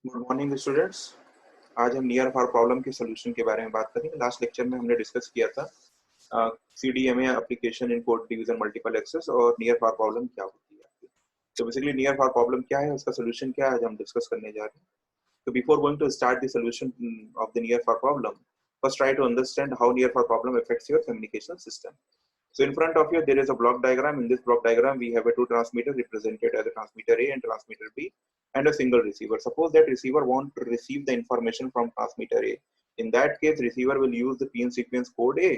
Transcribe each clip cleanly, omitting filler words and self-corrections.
Good morning students. आज हम near far problem के सोल्यूशन के बारे में बात करेंगे। लास्ट लेक्चर में हमने डिस्कस किया था CDMA application in code division multiple access और नियर फॉर प्रॉब्लम क्या होती है। तो बेसिकली नियर फॉर प्रॉब्लम क्या है, उसका सोल्यूशन क्या है, आज हम डिस्कस करने जा रहे हैं। तो before going to start the solution of the near far problem, first try to understand how near far problem affects your communication system. So in front of you, there is a block diagram. In this block diagram, we have a two transmitter represented as a transmitter A and transmitter B, and a single receiver. Suppose that receiver want to receive the information from transmitter A. In that case, receiver will use the PN sequence code A,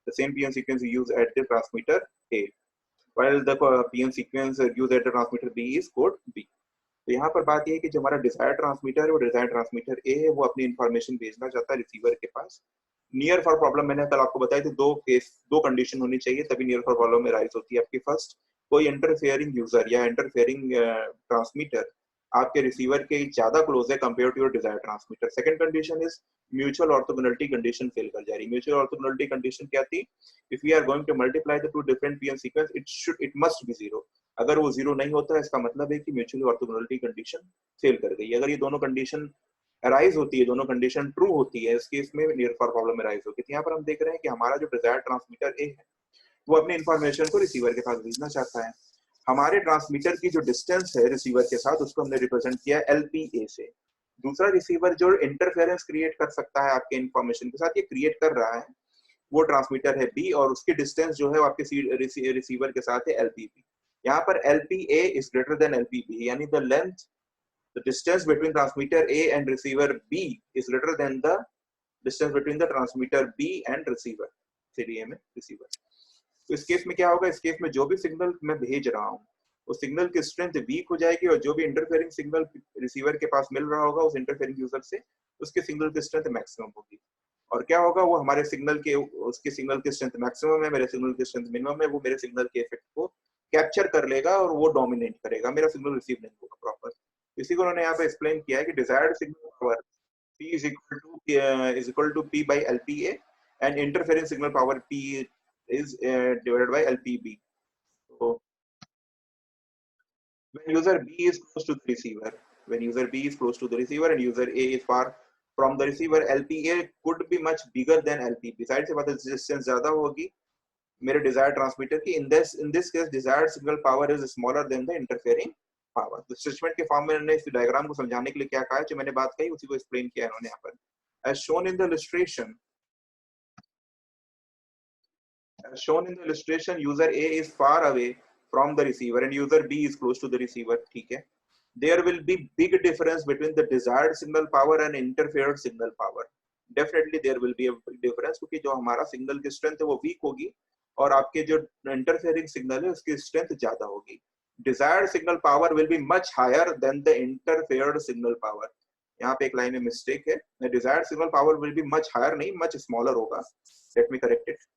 the same PN sequence used at the transmitter A, while the PN sequence used at the transmitter B is code B. तो यहाँ पर बात यह है कि जो हमारा Dzire transmitter है वो डिजायर ट्रांसमीटर ए है, वो अपनी इंफॉर्मेशन भेजना चाहता है रिसीवर के पास। नियर फॉर प्रॉब्लम मैंने कल आपको बताया थी, दो कंडीशन होनी चाहिए तभी नियर फॉर प्रॉब्लम में राइज होती है आपकी। फर्स्ट, कोई इंटरफेयरिंग यूजर या इंटरफेयरिंग ट्रांसमीटर आपके रिसीवर के ज्यादा क्लोज है compare to your desire transmitter. Second condition is mutual orthogonality condition fail कर जा रही है। म्यूचुअल ऑर्थोगोनलिटी कंडीशन क्या थी? If we are going to multiply the two different PN sequence, it must be zero. अगर वो zero नहीं होता है, इसका मतलब है कि म्यूचुअली ऑर्थोगोनलिटी कंडीशन फेल कर गई। अगर ये दोनों कंडीशन अराइज होती है, दोनों कंडीशन ट्रू होती है, इस केस में नियर फॉर प्रॉब्लम अराइज होगी। तो यहाँ पर हम देख रहे हैं कि हमारा जो डिजायर ट्रांसमीटर ए है वो अपनी इंफॉर्मेशन को रिसीवर के पास भेजना चाहता है। हमारे ट्रांसमीटर की जो डिस्टेंस है रिसीवर के साथ, उसको हमने रिप्रेजेंट किया है एलपीए से। दूसरा रिसीवर जो इंटरफेरेंस क्रिएट कर सकता है आपके इंफॉर्मेशन के साथ, ये क्रिएट कर रहा है, वो ट्रांसमीटर है बी, और उसकी डिस्टेंस जो है वो आपके रिसीवर के साथ है एलपीबी। यहाँ पर एलपीए इज ग्रेटर देन एलपीबी, यानी the length, the distance between transmitter A and receiver B is greater than the distance between the transmitter B and receiver, CDMA receiver. तो इस केस में क्या होगा? इस केस में जो भी सिग्नल मैं भेज रहा हूँ उस सिग्नल की स्ट्रेंथ वीक हो जाएगी, और जो भी इंटरफेयरिंग सिग्नल रिसीवर के पास मिल रहा होगा उस इंटरफेयरिंग यूजर से, उसके सिग्नल की स्ट्रेंथ मैक्सिमम होगी। और क्या होगा? वो हमारे सिग्नल के, उसके सिग्नल की स्ट्रेंथ मैक्सिमम है, मेरे सिग्नल की स्ट्रेंथ मिनिमम है, वो मेरे सिग्नल के इफेक्ट को कैप्चर कर लेगा और वो डोमिनेट करेगा, मेरा सिग्नल रिसीव नहीं होगा प्रॉपर। इसी को उन्होंने यहाँ पे एक्सप्लेन किया है कि desired signal power P is equal to P by LPA, and interference signal power P is divided by LPB. So when user B is close to the receiver, when user B is close to the receiver and user A is far from the receiver, LPA could be much bigger than LPB. Side से बात है, distance ज्यादा होगी मेरे desired transmitter की। in this case desired signal power is smaller than the interfering power. तो statement के form में इन्होंने इस डायग्राम को समझाने के लिए क्या कहा है, जो मैंने बात कही उसी को एक्सप्लेन किया है इन्होंने यहाँ पर। as shown in the illustration, user A is far away from the receiver and user B is close to the receiver, ठीक है। There will be big difference between the desired signal power and interfered signal power. Definitely there will be a big difference, क्योंकि जो हमारा signal की strength है वो week होगी और आपके जो इंटरफेयरिंग सिग्नल है उसकी स्ट्रेंथ ज्यादा होगी। Desired signal power will be much higher than the interfered signal power. यहाँ पे एक लाइन में मिस्टेक है, desired signal power will be much higher नहीं, much smaller होगा। Let me correct it.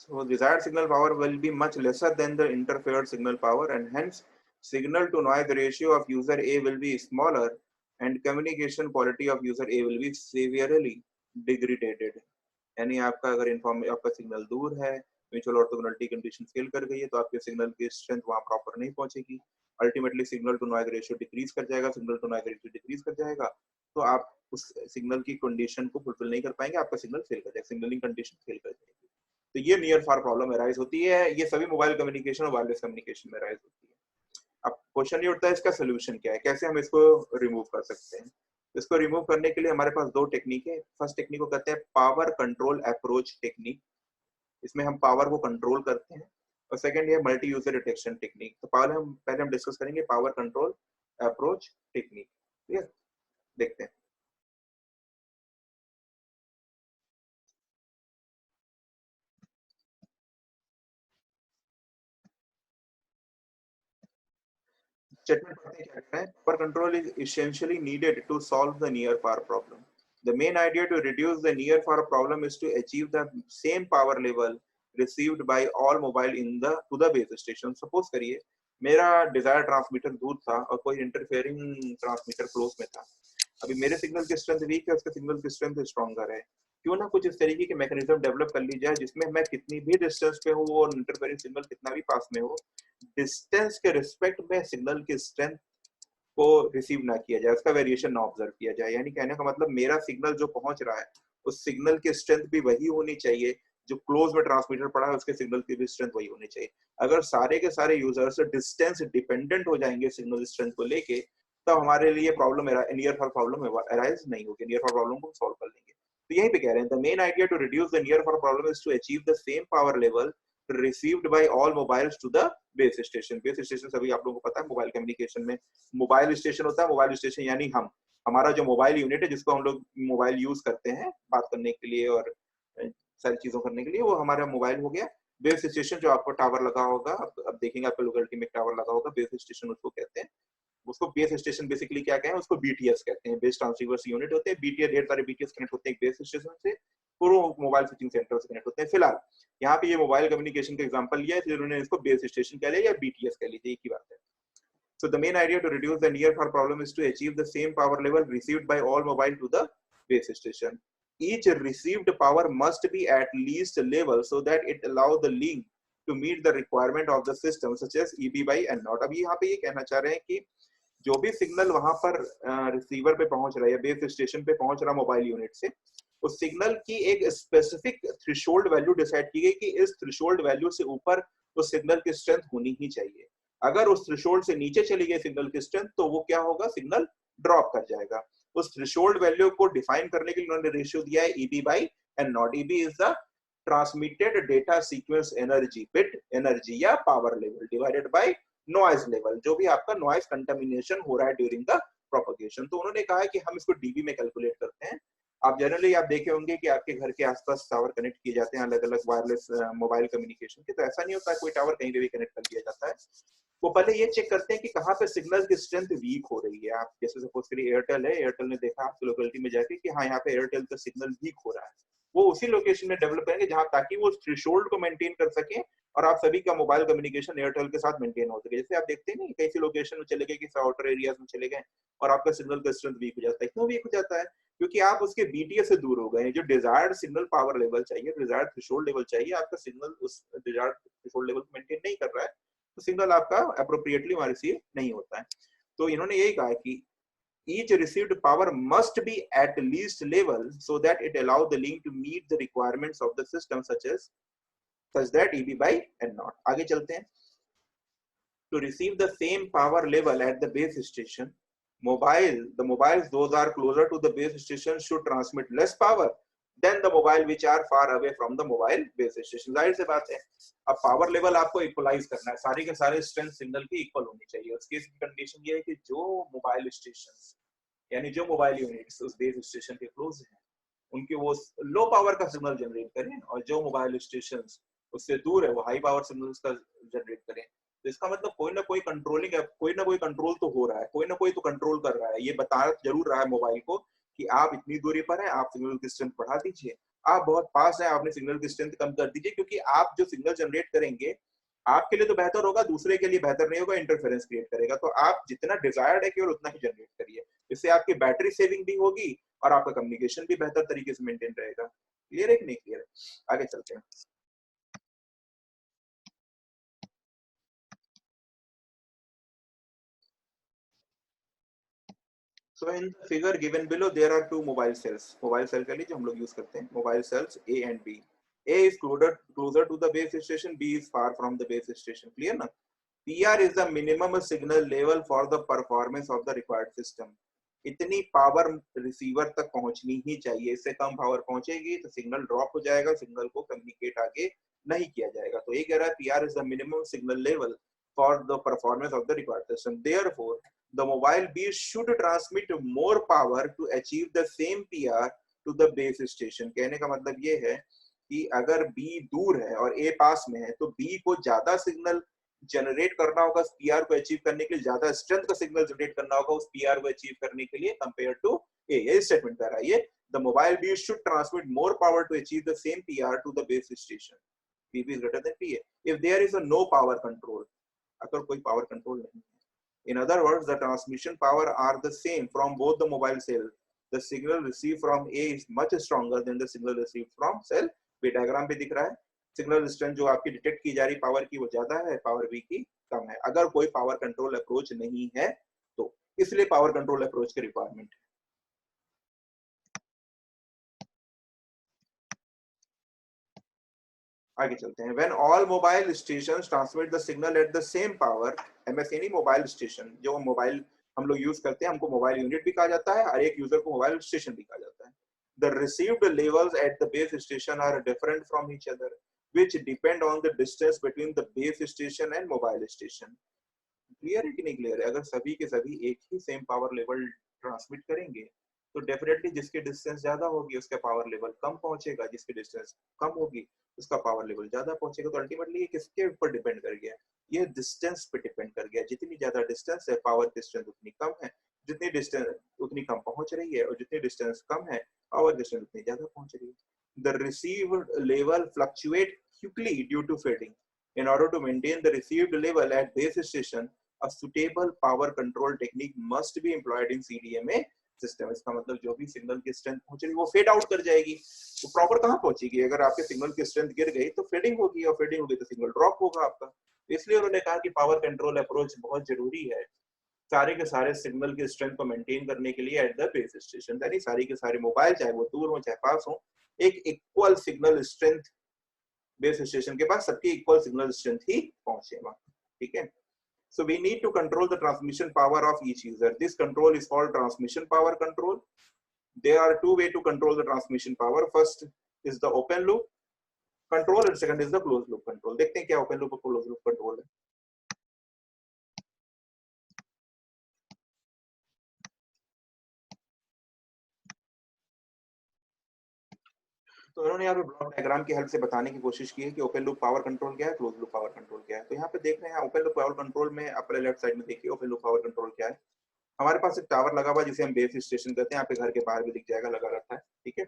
So desired signal power will be much lesser than the interfered signal power, and hence signal to noise ratio of user A will be smaller and communication quality of user A will be severely degraded. यानी आपका अगर आपका signal दूर है, mutual orthogonality condition fail कर गई है, तो आपके सिग्नल की स्ट्रेंथ वहां प्रॉपर नहीं पहुंचेगी। Ultimately signal to noise ratio decrease कर जाएगा, signal to noise ratio decrease कर जाएगा तो आप उस सिग्नल की कंडीशन को फुलफिल नहीं कर पाएंगे, आपका सिग्नल फेल कर जाएगा, सिग्नलिंग कंडीशन फेल कर जाएगी। तो ये नियर फार प्रॉब्लम अराइज होती है, ये सभी मोबाइल कम्युनिकेशन और वायरलेस कम्युनिकेशन में अराइज होती है। अब क्वेश्चन ये उठता है, इसका सोल्यूशन क्या है, कैसे हम इसको रिमूव कर सकते हैं। इसको रिमूव करने के लिए हमारे पास दो टेक्निक है। फर्स्ट टेक्निक को कहते हैं पावर कंट्रोल अप्रोच टेक्निक, इसमें हम पावर को कंट्रोल करते हैं। और सेकंड है मल्टी यूजर डिटेक्शन टेक्निक। तो पहले हम डिस्कस करेंगे पावर कंट्रोल अप्रोच टेक्निक। ठीक है, देखते हैं। Statement पढ़ते क्या कहता है? Power control is essentially needed to solve the near far problem. The main idea to reduce the near far problem is to achieve the same power level received by all mobile in the to the base station. Suppose करिए मेरा Dzire transmitter दूर था और कोई interfering transmitter close में था। अभी मेरे सिग्नल की स्ट्रेंथ वीक है, उसके सिग्नल की स्ट्रेंथ स्ट्रॉन्गर है। क्यों ना कुछ इस तरीके के मैकेनिज्म डेवलप कर ली जाए जिसमें मैं कितनी भी डिस्टेंस पे हूँ और इंटरफेयरिंग सिग्नल कितना भी पास में हो, डिस्टेंस के रिस्पेक्ट में सिग्नल की स्ट्रेंथ को रिसीव ना किया जाए, उसका वेरिएशन ना ऑब्जर्व किया जाए। यानी कहने का मतलब मेरा सिग्नल जो पहुंच रहा है उस सिग्नल की स्ट्रेंथ भी वही होनी चाहिए जो क्लोज में ट्रांसमीटर पड़ा है, उसके सिग्नल की भी स्ट्रेंथ वही होनी चाहिए। अगर सारे के सारे यूजर्स डिस्टेंस डिपेंडेंट हो जाएंगे सिग्नल स्ट्रेंथ को लेके, तब हमारे लिए problem near far problem arise नहीं होगी, नियर फॉर प्रॉब्लम को सॉल्व कर लेंगे। तो यहीं पे कह रहे हैं the main idea to reduce the near far problem is to achieve the same power level received by all mobiles to the base station. Base station सभी आप लोगों को पता है, मोबाइल कम्युनिकेशन में मोबाइल स्टेशन होता है। मोबाइल स्टेशन यानी हमारा जो मोबाइल यूनिट है जिसको हम लोग मोबाइल यूज करते हैं बात करने के लिए और सारी चीजों करने के लिए, वो हमारा मोबाइल हो गया। बेस स्टेशन जो आपको टावर लगा होगा, अब देखेंगे आपके लोकेलिटी में टावर लगा होगा, बेस स्टेशन उसको कहते हैं। उसको बेस स्टेशन बेसिकली क्या कहें, उसको बीटीएस कहते हैं, बेस ट्रांसीवर्स यूनिट होते हैं। बीटीएस ढेर सारे बीटीएस कनेक्ट होते हैं बेस स्टेशन से, पूरे मोबाइल स्विचिंग सेंटर से कनेक्ट होते हैं। फिलहाल यहाँ पे ये मोबाइल कम्युनिकेशन का एग्जांपल लिया है, इसलिए उन्होंने इसको बेस स्टेशन कह लिया या बीटीएस कह लीजिए, एक ही बात है। So the main idea to reduce the near far problem is to achieve the same power level received by all mobile to the base station. Each received power must be at least level so that it allow the link to meet the requirement of the system such as EB by N naught. अभी यहाँ पे ये कहना चाह रहे हैं कि जो भी सिग्नल वहां पर रिसीवर पे पहुंच रहा है या बेस स्टेशन पे पहुंच रहा मोबाइल यूनिट से, उस सिग्नल की एक स्पेसिफिक थ्रेशोल्ड वैल्यू डिसाइड की गई कि इस थ्रेशोल्ड वैल्यू से ऊपर उस सिग्नल की स्ट्रेंथ होनी ही चाहिए। अगर उस थ्रेशोल्ड से नीचे चली गई सिग्नल की स्ट्रेंथ तो वो क्या होगा, सिग्नल ड्रॉप कर जाएगा। उस थ्रेशोल्ड वैल्यू को डिफाइन करने के लिए उन्होंने रेशियो दिया है EB by N naught. EB is the transmitted data sequence energy, bit energy या power level divided by noise level, जो भी आपका नॉइज कंटामिनेशन हो रहा है ड्यूरिंग द प्रोपगेशन। तो उन्होंने कहा है कि हम इसको डीबी में कैलकुलेट करते हैं। आप जनरली आप देखे होंगे कि आपके घर के आसपास टावर कनेक्ट किए जाते हैं अलग अलग वायरलेस मोबाइल कम्युनिकेशन के, तो ऐसा नहीं होता कोई टावर कहीं पे भी कनेक्ट कर दिया जाता है। वो पहले ये चेक करते हैं कि कहाँ पे सिग्नल की स्ट्रेंथ वीक हो रही है। आप जैसे सपोज करिए एयरटेल है, एयरटेल ने देखा आपकी लोकेलिटी में जाके कि हाँ यहाँ पे एयरटेल का सिग्नल वीक हो रहा है, वो उसी लोकेशन में डेवलप करेंगे जहां, ताकि वो थ्रेशोल्ड को मेंटेन कर सके और आप सभी का मोबाइल कम्युनिकेशन एयरटेल के साथ मेंटेन हो सके। जैसे आप देखते हैं ना कई सी लोकेशन में चले गए, किसी आउटर एरियाज में चले गए और आपका सिग्नल का स्ट्रेंथ वीक हो जाता है। क्यों वीक हो जाता है? क्योंकि आप उसके बीटीएस से दूर हो गए। जो डिजायर्ड सिग्नल पावर लेवल चाहिए, डिजायर्ड थ्रेशोल्ड लेवल चाहिए, आपका सिग्नल उस डिजायर्ड थ्रेशोल्ड लेवल को मेंटेन नहीं कर रहा है, तो सिग्नल आपका अप्रोप्रिएटली वहां रिसीव नहीं होता है। तो इन्होंने यही कहा कि each received power must be at least level so that it allow the link to meet the requirements of the system such that EB by N naught. आगे चलते हैं। To receive the same power level at the base station, the mobiles those are closer to the base station should transmit less power than the mobile which are far away from the mobile base station. जाहिर सी बात है, अब power level आपको equalise करना है, सारे के सारे स्ट्रेंथ सिग्नल की इक्वल होनी चाहिए। उसकी कंडीशन ये है कि जो मोबाइल स्टेशन यानी जो मोबाइल यूनिट्स उस बेस स्टेशन के क्लोज हैं उनके वो लो पावर का सिग्नल जनरेट करें और जो मोबाइल स्टेशन उससे दूर है वो हाई पावर सिग्नल का जनरेट करें। तो इसका मतलब कोई ना कोई कंट्रोलिंग है, कोई ना कोई कंट्रोल तो हो रहा है, कोई ना कोई तो कंट्रोल कर रहा है। ये बता जरूर रहा है मोबाइल को कि आप इतनी दूरी पर हैं, आप सिग्नल की स्ट्रेंथ बढ़ा दीजिए, आप बहुत पास हैं, आपने सिग्नल की स्ट्रेंथ कम कर दीजिए, क्योंकि आप जो सिग्नल जनरेट करेंगे आपके लिए तो बेहतर होगा, दूसरे के लिए बेहतर नहीं होगा, इंटरफेरेंस क्रिएट करेगा। तो आप जितना डिजायर्ड है केवल उतना ही जनरेट करिए, इससे आपकी बैटरी सेविंग भी होगी और आपका कम्युनिकेशन भी बेहतर तरीके से मेंटेन रहेगा। क्लियर है कि नहीं क्लियर है? आगे चलते हैं। So in the figure given below there are two mobile cells. Mobile cell के लिए जो हम लोग यूज करते हैं, mobile cells A and B. A is closer to the base station, B is far from the base station. Clear ना? PR is the minimum signal level for the performance of the required system. इतनी power receiver तक पहुंचनी ही चाहिए, इससे कम power पहुंचेगी तो signal drop हो जाएगा, सिग्नल को कम्युनिकेट आगे नहीं किया जाएगा। तो ये कह रहा है PR is the minimum signal level for the performance of the required system. Therefore, the mobile B should transmit more power to achieve the same PR to the base station. कहने का मतलब ये है कि अगर B दूर है और A पास में है तो B को ज्यादा सिग्नल जनरेट करना होगा उस पीआर को अचीव करने के लिए, ज्यादा स्ट्रेंथ का सिग्नल जनरेट करना होगा उस पीआर को अचीव करने के लिए कंपेयर टू ए। ये स्टेटमेंट कर रहा है ये, the mobile B should transmit more power to achieve the same PR to the base station. PB is greater than PA. If there is a no power control, अगर कोई power control नहीं है. In other words, the transmission power are the same from both the mobile cells. The signal received from A is much stronger than the signal received from cell B. Diagram पे दिख रहा है, signal strength जो आपकी detect की जा रही power की वो ज्यादा है, पावर B की कम है. अगर कोई पावर कंट्रोल अप्रोच नहीं है तो इसलिए पावर कंट्रोल अप्रोच की रिक्वायरमेंट है. आगे चलते हैं. When all mobile stations transmit the signal at the same power, MSNE mobile station, जो मोबाइल हम लोग यूज करते हैं, हमको मोबाइल यूनिट भी कहा जाता है, हर एक यूजर को मोबाइल स्टेशन भी कहा जाता है. The received levels at the base station are different from each other, which depend on the distance between the base station and mobile station. Clear है कि नहीं क्लियर है? अगर सभी के सभी एक ही सेम पावर लेवल ट्रांसमिट करेंगे तो डेफिनेटली जिसके डिस्टेंस ज्यादा होगी उसका पावर लेवल कम पहुंचेगा, जिसकी डिस्टेंस कम होगी उसका पावर लेवल ज्यादा पहुंचेगा. तो अल्टीमेटली ये किसके ऊपर डिपेंड कर गया? ये डिस्टेंस पे डिपेंड कर गया. जितनी ज्यादा डिस्टेंस है पावर डिस्टेंस उतनी कम है, जितनी डिस्टेंस उतनी कम पहुंच रही है, और जितनी डिस्टेंस कम है पावर डिस्टेंस उतनी ज्यादा पहुंच रही है. The received level fluctuate quickly due to fading. In order to maintain the received level at base station, a suitable power control technique must be employed in CDMA system. इसका मतलब जो भी signal की स्ट्रेंथ पहुंच रही है वो fade out कर जाएगी. तो प्रॉपर कहाँ पहुंचेगी? अगर आपके सिग्नल की स्ट्रेंथ गिर गई तो फेडिंग होगी, और फेडिंग होगी तो सिग्नल ड्रॉप होगा आपका. इसलिए उन्होंने कहा कि पावर कंट्रोल अप्रोच बहुत जरूरी है सारे के सारे सिग्नल की स्ट्रेंथ को मेंटेन करने के लिए एट द बेस स्टेशन. यानी सारी के सारे मोबाइल चाहे वो दूर हो चाहे पास हो, एक equal signal strength base station के पास सबकी इक्वल सिग्नल स्ट्रेंथ ही पहुंचेगा. ठीक है. So we need to control the transmission power of each user. This control is called transmission power control. There are two ways to control the transmission power. First is the open loop control and second is the closed loop control. देखते हैं क्या open loop और closed loop control है. तो उन्होंने यहाँ पे block diagram की हेल्प से बताने की कोशिश की है कि ओपन लूप पावर कंट्रोल क्या है, क्लोज लूप पावर कंट्रोल क्या है. तो यहाँ पे देख रहे हैं ओपन लूप पावर कंट्रोल में अपने लेफ्ट साइड में देखिए ओपन लूप पावर कंट्रोल क्या है. हमारे पास एक टावर लगा हुआ है जिसे हम बेस स्टेशन कहते हैं. यहाँ पे घर के बाहर भी दिख जाएगा, लगा रखा है. ठीक है.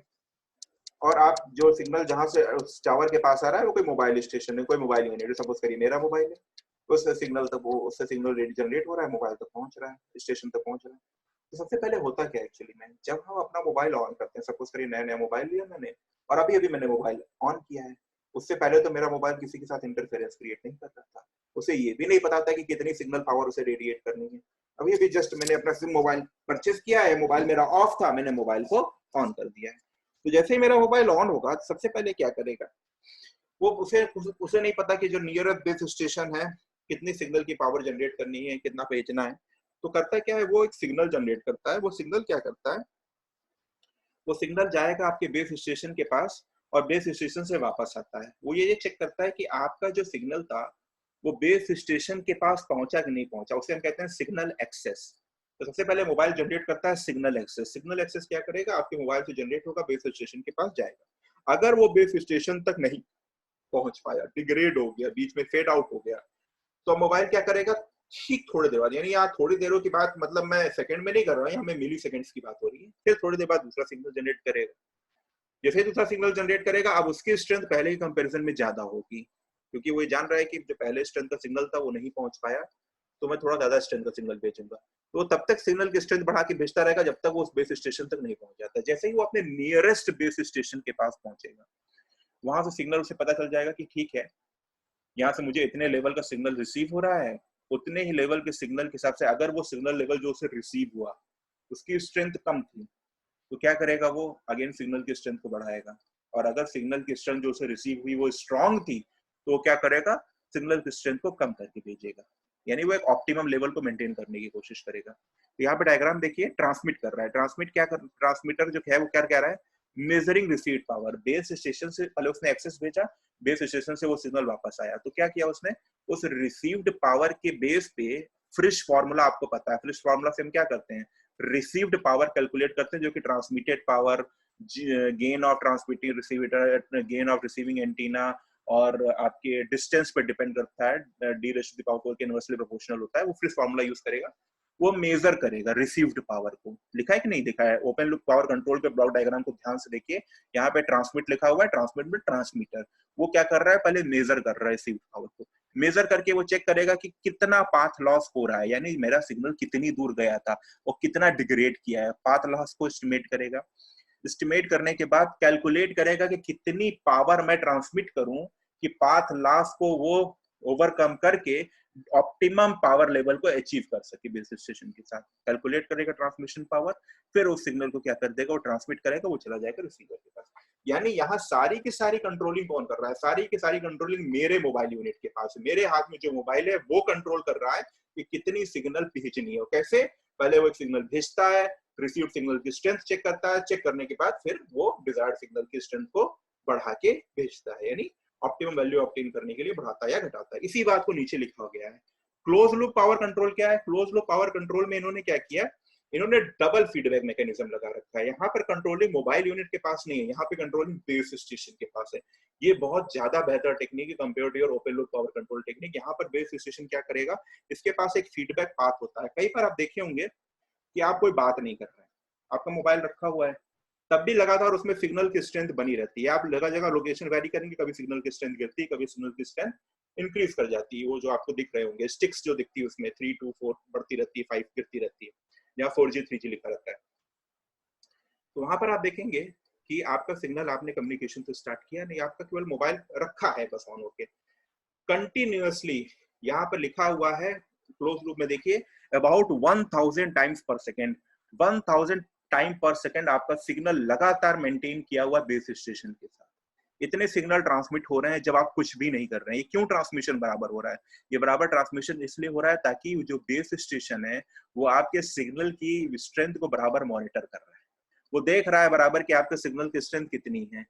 और आप जो सिग्नल जहां से उस टावर के पास आ रहा है वो कोई मोबाइल स्टेशन है, कोई मोबाइल यूनिट है. सपोज करिए मेरा मोबाइल है, तो उससे सिग्नल तक वो उससे सिग्नल जनरेट हो रहा है, मोबाइल तक पहुंच रहा है, स्टेशन तक पहुंच रहा है. तो सबसे पहले होता क्या है एक्चुअली में, जब हम अपना मोबाइल ऑन करते हैं, सपोज करिए नया नया मोबाइल लिया मैंने और अभी अभी मैंने मोबाइल ऑन किया है, उससे पहले तो मेरा मोबाइल किसी के साथ इंटरफेरेंस क्रिएट नहीं करता था. उसे ये भी नहीं पता था कि कितनी सिग्नल पावर उसे रेडिएट करनी है. अभी अभी जस्ट मैंने अपना सिम मोबाइल परचेस किया है, मोबाइल मेरा ऑफ था, मैंने मोबाइल को ऑन कर दिया है. तो जैसे ही मेरा मोबाइल ऑन होगा सबसे पहले क्या करेगा वो, उसे नहीं पता कि जो नियरेस्ट बेस स्टेशन है कितनी सिग्नल की पावर जनरेट करनी है, कितना भेजना है. तो करता क्या है, वो एक सिग्नल जनरेट करता है. वो सिग्नल क्या करता है, वो सिग्नल जाएगा आपके बेस स्टेशन के पास और बेस स्टेशन से वापस आता है. वो ये चेक करता है कि आपका जो सिग्नल था वो बेस स्टेशन के पास पहुंचा कि नहीं पहुंचा. उसे हम कहते हैं सिग्नल एक्सेस. तो सबसे पहले मोबाइल जनरेट करता है सिग्नल एक्सेस. सिग्नल एक्सेस क्या करेगा, आपके मोबाइल से जनरेट होगा, बेस स्टेशन के पास जाएगा. अगर वो बेस स्टेशन तक नहीं पहुंच पाया, डिग्रेड हो गया, बीच में फेड आउट हो गया, तो मोबाइल क्या करेगा, ठीक थोड़ी देर बाद, यानी यहाँ थोड़ी देरों की बात मतलब मैं सेकंड में नहीं कर रहा हूँ, यहाँ में मिली सेकंड्स की बात हो रही है, फिर थोड़ी देर बाद दूसरा सिग्नल जनरेट करेगा. जैसे दूसरा सिग्नल जनरेट करेगा अब उसकी स्ट्रेंथ पहले के कंपैरिजन में ज्यादा होगी, क्योंकि वो जान रहा है कि जो पहले स्ट्रेंथ का सिग्नल था वो नहीं पहुंच पाया, तो मैं थोड़ा ज्यादा स्ट्रेंथ का सिग्नल भेजूंगा. तो तब तक सिग्नल की स्ट्रेंथ बढ़ा के भेजता रहेगा जब तक वो उस बेस स्टेशन तक नहीं पहुंच जाता. जैसे ही वो अपने नियरेस्ट बेस स्टेशन के पास पहुंचेगा, वहां से सिग्नल उसे पता चल जाएगा कि ठीक है, यहाँ से मुझे इतने लेवल का सिग्नल रिसीव हो रहा है, उतने ही लेवल के सिग्नल के हिसाब से अगर वो सिग्नल लेवल जो उसे रिसीव हुआ उसकी स्ट्रेंथ कम थी, तो क्या करेगा, वो अगेन सिग्नल की स्ट्रेंथ को बढ़ाएगा. और अगर सिग्नल की स्ट्रेंथ जो उसे रिसीव हुई वो स्ट्रांग थी, तो वो क्या करेगा, सिग्नल की स्ट्रेंथ को कम करके भेजेगा. यानी वो एक ऑप्टिमम लेवल को मेंटेन करने की कोशिश करेगा. तो यहाँ पे डायग्राम देखिए, ट्रांसमिट कर रहा है. ट्रांसमिट क्या कर, ट्रांसमीटर जो है वो क्या कह रहा है, measuring received power. Base station से पहले उसने एक्सेस भेजा, बेस स्टेशन से वो सिग्नल वापस आया, तो क्या किया उसने, उस रिसीव्ड पावर के बेस पे फ्रिश फार्मूला, आपको पता है फ्रिश फार्मूला से हम क्या करते हैं, रिसीव्ड पावर कैलकुलेट करते हैं, जो कि transmitted power, gain of transmitting receiver, gain of receiving antenna, और आपके डिस्टेंस पे डिपेंड करता है, D raise to the power 4 के इनवर्सली प्रोपोर्शनल होता है. वो फ्रिश फार्मूला यूज करेगा वो मेजर करेगा रिसीव्ड पावर को। लिखा है कि नहीं लिखा है? ओपन लूप पावर कंट्रोल के ब्लॉक डायग्राम को ध्यान से देखिए, यहाँ पे ट्रांसमिट लिखा हुआ है, ट्रांसमिट में ट्रांसमीटर वो क्या कर रहा है, पहले मेजर कर रहा है रिसीव्ड पावर को। मेजर करके वो चेक करेगा कि कितना पाथ लॉस हो रहा है, यानी मेरा सिग्नल कितनी दूर गया था और कितना डिग्रेड किया है, पाथ लॉस को एस्टिमेट करेगा। एस्टिमेट करने के बाद कैलकुलेट करेगा कि कितनी पावर मैं ट्रांसमिट करूं कि पाथ लॉस को वो ओवरकम करके ऑप्टिमम पावर लेवल को अचीव कर सके बेस स्टेशन के साथ। कैलकुलेट करेगा ट्रांसमिशन पावर, फिर उस सिग्नल को क्या कर देगा, वो ट्रांसमिट करेगा, वो चला जाएगा रिसीवर के पास। यानी यहाँ सारी की सारी कंट्रोलिंग कौन कर रहा है, सारी की सारी कंट्रोलिंग मेरे मोबाइल यूनिट के पास है। मेरे हाथ में जो मोबाइल है वो कंट्रोल कर रहा है कि कितनी सिग्नल भेजनी है। कैसे? पहले वो एक सिग्नल भेजता है, रिसीव्ड सिग्नल की स्ट्रेंथ चेक करता है, चेक करने के बाद फिर वो डिजायर्ड सिग्नल की स्ट्रेंथ को बढ़ा के भेजता है, यानी ऑप्टिमम वैल्यू ऑब्टेन करने के लिए बढ़ाता है या घटाता है। इसी बात को नीचे लिखा गया है। क्लोज लूप पावर कंट्रोल क्या है? क्लोज लूप पावर कंट्रोल में इन्होंने क्या किया, इन्होंने डबल फीडबैक मैकेनिज्म लगा रखा है। यहाँ पर कंट्रोलिंग मोबाइल यूनिट के पास नहीं है, यहाँ पे कंट्रोलिंग बेस स्टेशन के पास है। ये बहुत ज्यादा बेहतर टेक्निक है compare to your open loop power control technique. यहाँ पर बेस स्टेशन क्या करेगा, इसके पास एक फीडबैक पाथ होता है। कई बार आप देखे होंगे कि आप कोई बात नहीं कर रहे हैं, आपका मोबाइल रखा हुआ है, तब भी लगातार उसमें सिग्नल की स्ट्रेंथ बनी रहती है। आप जगह जगह लोकेशन वैरी करेंगे, कभी सिग्नल की स्ट्रेंथ गिरती है, कभी सिग्नल की स्ट्रेंथ इंक्रीज कर जाती है। वो जो आपको दिख रहे होंगे स्टिक्स जो दिखती है उसमें 3 2 4 बढ़ती रहती है, 5 गिरती रहती है, या 4G 3G लिखा रहता है। तो वहां पर आप देखेंगे कि आपका सिग्नल, आपने कम्युनिकेशन तो स्टार्ट किया नहीं, आपका केवल मोबाइल रखा है बस ऑन होके कंटिन्यूअसली। यहाँ पर लिखा हुआ है क्लोज लूप में, देखिए अबाउट 1000 टाइम्स पर सेकेंड, 1000 टाइम पर सेकेंड आपका सिग्नल लगातार मेंटेन किया हुआ बेस स्टेशन के साथ। इतने सिग्नल ट्रांसमिट हो रहे हैं जब आप कुछ भी नहीं कर रहे हैं। ये क्यों ट्रांसमिशन बराबर हो रहा है? ये बराबर ट्रांसमिशन इसलिए हो रहा है ताकि जो बेस स्टेशन है वो आपके सिग्नल की स्ट्रेंथ को बराबर मॉनिटर कर रहा है। वो देख रहा है बराबर कि आपके सिग्नल की स्ट्रेंथ कितनी है।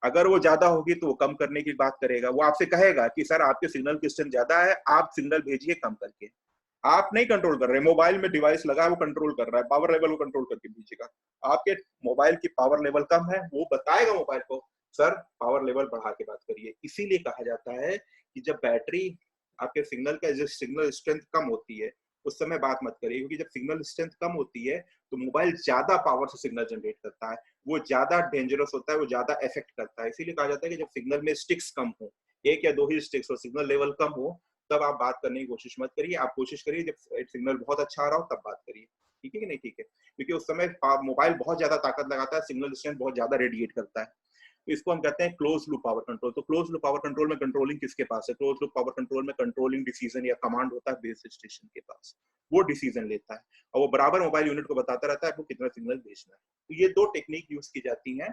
अगर वो ज्यादा होगी तो वो कम करने की बात करेगा। वो आपसे कहेगा कि सर आपके सिग्नल की स्ट्रेंथ ज्यादा है, आप सिग्नल भेजिए कम करके। आप नहीं कंट्रोल कर रहे, मोबाइल में डिवाइस लगा है वो कंट्रोल कर रहा है, पावर लेवल वो कंट्रोल करके भेजेगा। आपके मोबाइल की पावर लेवल कम है, वो बताएगा मोबाइल को सर पावर लेवल बढ़ा के बात करिए। इसीलिए कहा जाता है कि जब बैटरी आपके सिग्नल का जो सिग्नल स्ट्रेंथ कम होती है उस समय बात मत करिए, क्योंकि जब सिग्नल स्ट्रेंथ कम होती है तो मोबाइल ज्यादा पावर से सिग्नल जनरेट करता है, वो ज्यादा डेंजरस होता है, वो ज्यादा इफेक्ट करता है। इसीलिए कहा जाता है कि जब सिग्नल में स्टिक्स कम हो, एक या दो ही स्टिक्स हो, सिग्नल लेवल कम हो, तब आप बात करने की कोशिश मत करिए। आप कोशिश करिए जब सिग्नल बहुत अच्छा आ रहा हो तब बात करिए। ठीक है कि नहीं? ठीक है, क्योंकि उस समय मोबाइल बहुत ज्यादा ताकत लगाता है, सिग्नल स्ट्रेंथ बहुत ज्यादा रेडिएट करता है। तो इसको हम कहते हैं क्लोज लूप पावर कंट्रोल। तो क्लोज लूप पावर कंट्रोल में कंट्रोलिंग किसके पास है? क्लोज लूप पावर कंट्रोल में कंट्रोलिंग डिसीजन या कमांड होता है बेस स्टेशन के पास। वो डिसीजन लेता है और वो बराबर मोबाइल यूनिट को बताता रहता है आपको कितना सिग्नल भेजना है। तो ये दो टेक्निक यूज की जाती हैं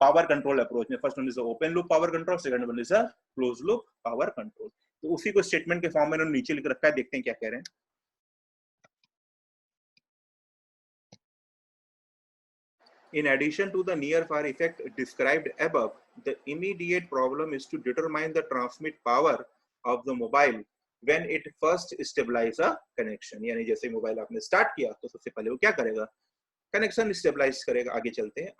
पावर कंट्रोल अप्रोच में। First one is open loop power control, second one is close loop power control. तो उसी को स्टेटमेंट के फॉर्म में उन्होंने नीचे लिख रखा है, देखते हैं क्या कह रहे हैं। In addition to the near-far effect described above, the immediate problem is to determine the transmit power of the mobile when it first stabilize a connection. यानी जैसे मोबाइल आपने स्टार्ट किया तो सबसे पहले वो क्या करेगा, कनेक्शन स्टेबलाइज करेगा। आगे चलते हैं।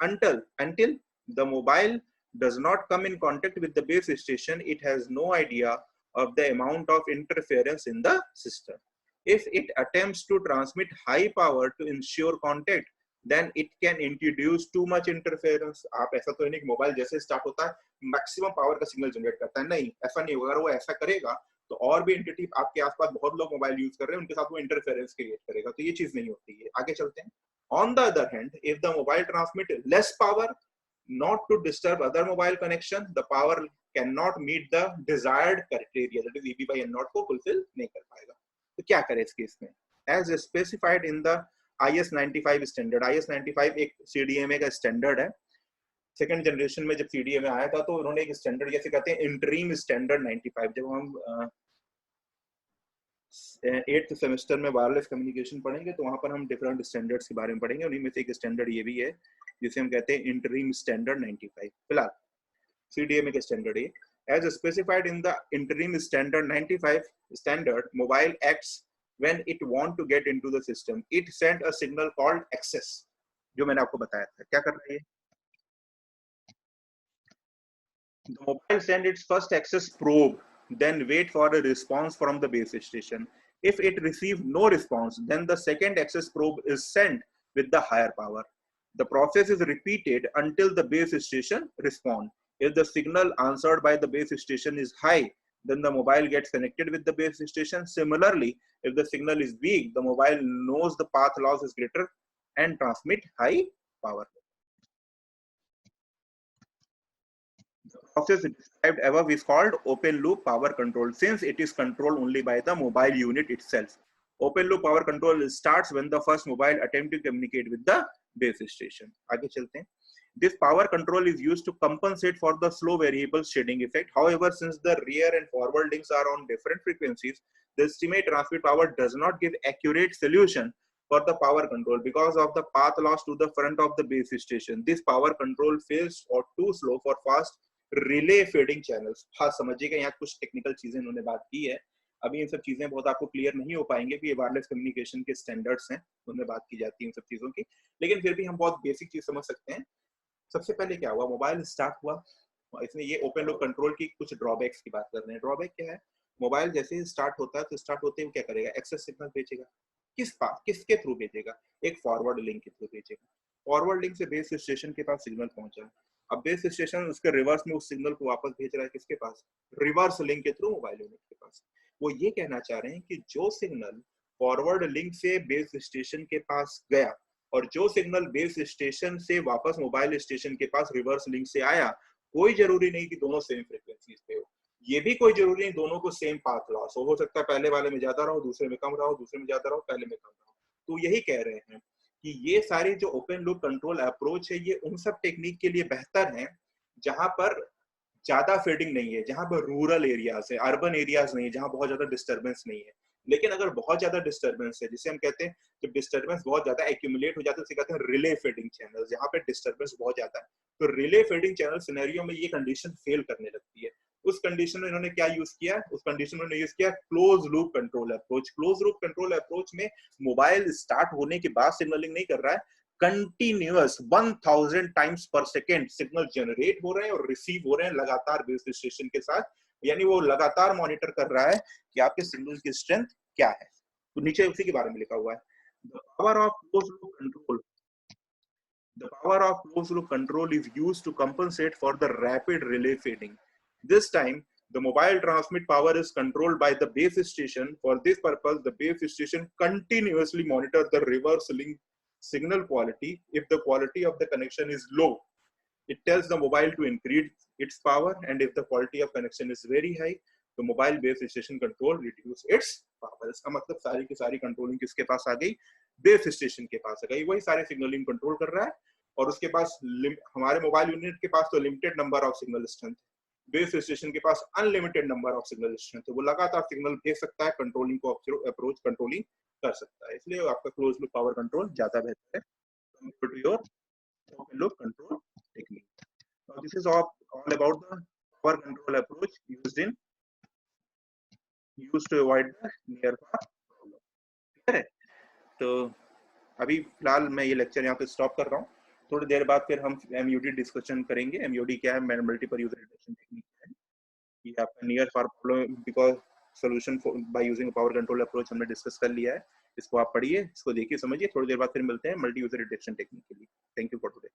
until the mobile does not come in contact with the base station, it has no idea of the amount of interference in the system. If it attempts to transmit high power to ensure contact, then it can introduce too much interference. आप ऐसा तो नहीं कि mobile जैसे start होता है maximum power का signal generate करता है, नहीं, ऐसा नहीं होगा। अगर वो ऐसा करेगा तो और भी एंटिटी आपके आसपास बहुत लोग मोबाइल यूज कर रहे हैं उनके साथ वो इंटरफेरेंस क्रिएट करेगा, तो ये चीज नहीं होती है। आगे चलते हैं। On the other hand, if the mobile transmit less power, not to disturb other mobile connection, the power cannot meet the desired criteria, that is EB by N naught को fulfill नहीं कर पाएगा। तो क्या करें इस केस में? As specified in the IS-95 standard. IS-95 एक CDMA का स्टैंडर्ड है। सेकंड जनरेशन में जब CDMA आया था तो उन्होंने एक स्टैंडर्ड जैसे कहते हैं इंटरीम स्टैंडर्ड 95। जब हम 8th सेमेस्टर में वायरलेस कम्युनिकेशन पढ़ेंगे तो वहां पर हम डिफरेंट स्टैंडर्ड्स के बारे में पढ़ेंगे। उन्हीं में से एक स्टैंडर्ड ये भी है जिसे हम कहते हैं इंटरीम स्टैंडर्ड 95। फिलहाल CDMA के स्टैंडर्ड ये, as specified in the interim standard 95 standard, mobile acts when it want to get into the system. It send a signal called access, जो मैंने आपको बताया था। क्या कर रही है? The mobile send its first access probe, then wait for a response from the base station. If it receives no response, then the second access probe is sent with the higher power. The process is repeated until the base station responds. If the signal answered by the base station is high, then the mobile gets connected with the base station. Similarly, if the signal is weak, the mobile knows the path loss is greater and transmit high power. The process described above is called open loop power control, since it is controlled only by the mobile unit itself. Open loop power control starts when the first mobile attempt to communicate with the base station. आगे चलते हैं. This power control is used to compensate for the slow variable shading effect. However, since the rear and forward links are on different frequencies, the estimate transmit power does not give accurate solution for the power control because of the path loss to the front of the base station. This power control fails or too slow for fast relay fading channels. हाँ समझिएगा, यहाँ कुछ technical चीजें इन्होंने बात की है. अभी इन सब चीजें बहुत आपको क्लियर नहीं हो पाएंगे कि ये वायरलेस कम्युनिकेशन के स्टैंडर्ड्स हैं, उनमें बात की जाती है इन सब चीजों की, लेकिन फिर भी हम बहुत बेसिक चीज समझ सकते हैं. सबसे पहले क्या हुआ, मोबाइल स्टार्ट हुआ. इसमें ये ओपन लूप कंट्रोल की कुछ ड्रॉबैक्स की बात कर रहे हैं. ड्रॉबैक क्या है, मोबाइल जैसे ही स्टार्ट होता है तो स्टार्ट होते ही क्या करेगा, एक्सेस सिग्नल भेजेगा. किसके थ्रू भेजेगा, एक फॉरवर्ड लिंक के थ्रू भेजेगा. फॉरवर्ड लिंक से बेस स्टेशन के पास सिग्नल पहुंचा. अब बेस स्टेशन उसके रिवर्स में उस सिग्नल को वापस भेज रहा है किसके पास, रिवर्स लिंक के थ्रू मोबाइल यूनिट के पास. वो ये कहना चाह रहे हैं कि जो सिग्नल फॉरवर्ड लिंक से बेस स्टेशन के पास गया और जो सिग्नल बेस स्टेशन से वापस मोबाइल स्टेशन के पास रिवर्स लिंक से आया, कोई जरूरी नहीं कि दोनों सेम फ्रीक्वेंसीज पे हो. ये भी कोई जरूरी नहीं दोनों को सेम पाथ लॉस हो सकता है पहले वाले में ज्यादा रहो, दूसरे में कम रहो, दूसरे में ज्यादा रहो, पहले में कम रहो. तो यही कह रहे हैं कि ये सारे जो ओपन लूप कंट्रोल अप्रोच है, ये उन सब टेक्निक के लिए बेहतर है जहां पर ज्यादा फेडिंग नहीं है, जहां पर रूरल एरियाज है, अर्बन एरियाज नहीं है, जहां बहुत ज्यादा डिस्टर्बेंस नहीं है. लेकिन अगर बहुत ज्यादा डिस्टर्बेंस है, जिसे हम कहते हैं जब डिस्टर्बेंस बहुत ज्यादा एक्यूमुलेट हो जाता है, उसे कहते हैं रिले फेडिंग चैनल, जहां पे डिस्टर्बेंस बहुत ज्यादा है, तो रिले फेडिंग चैनल सिनेरियो में ये कंडीशन फेल करने लगती है. उस कंडीशन में इन्होंने क्या यूज किया, उस कंडीशन में इन्होंने यूज किया close loop control approach. Close loop control approach में मोबाइल स्टार्ट होने के बाद सिग्नलिंग नहीं कर रहा है, कंटिन्यूअस 1000 टाइम्स पर सेकेंड सिग्नल जनरेट हो रहे हैं और रिसीव हो रहे हैं लगातार बेस स्टेशन के साथ. यानी वो लगातार मॉनिटर कर रहा है कि आपके सिग्नल की स्ट्रेंथ क्या है. तो नीचे उसी के बारे में लिखा हुआ है, the power of close loop control. The power of closed loop control is used to compensate for the rapid relay fading. This time, the mobile transmit power is controlled by the base station. For this purpose, the base station continuously monitors the reverse link signal quality. If the quality of the connection is low, it tells the mobile to increase its power, and if the quality of connection is very high, the mobile base station control reduce its power. इसका मतलब सारी की सारी controlling किसके पास आ गई, base station के पास आ गई. वही सारे सिग्नलिंग कंट्रोल कर रहा है और उसके पास हमारे मोबाइल यूनिट के पास तो limited number of signal strength, base station के पास unlimited number of signal strength. वो लगातार सिग्नल भेज सकता है, कंट्रोलिंग को अप्रोच कंट्रोलिंग कर सकता है. इसलिए आपका क्लोज लूप पावर कंट्रोल ज्यादा बेहतर है compared to your open loop control technique. Now this is all about the power control approach used to avoid the near far problem. ठीक है, तो अभी फिलहाल मैं ये लेक्चर यहाँ पे स्टॉप कर रहा हूँ. थोड़ी देर बाद फिर हम MUD डिस्कशन करेंगे. MUD क्या है, मल्टीपल यूजर रिडक्शन टेक्निक है. ये आपका near far problem because solution by using power control approach हमने डिस्कस कर लिया है. इसको आप पढ़िए, इसको देखिए, समझिए. थोड़ी देर बाद फिर मिलते हैं मल्टी यूजर रिडक्शन टेक्निक के लिए. Thank you for today.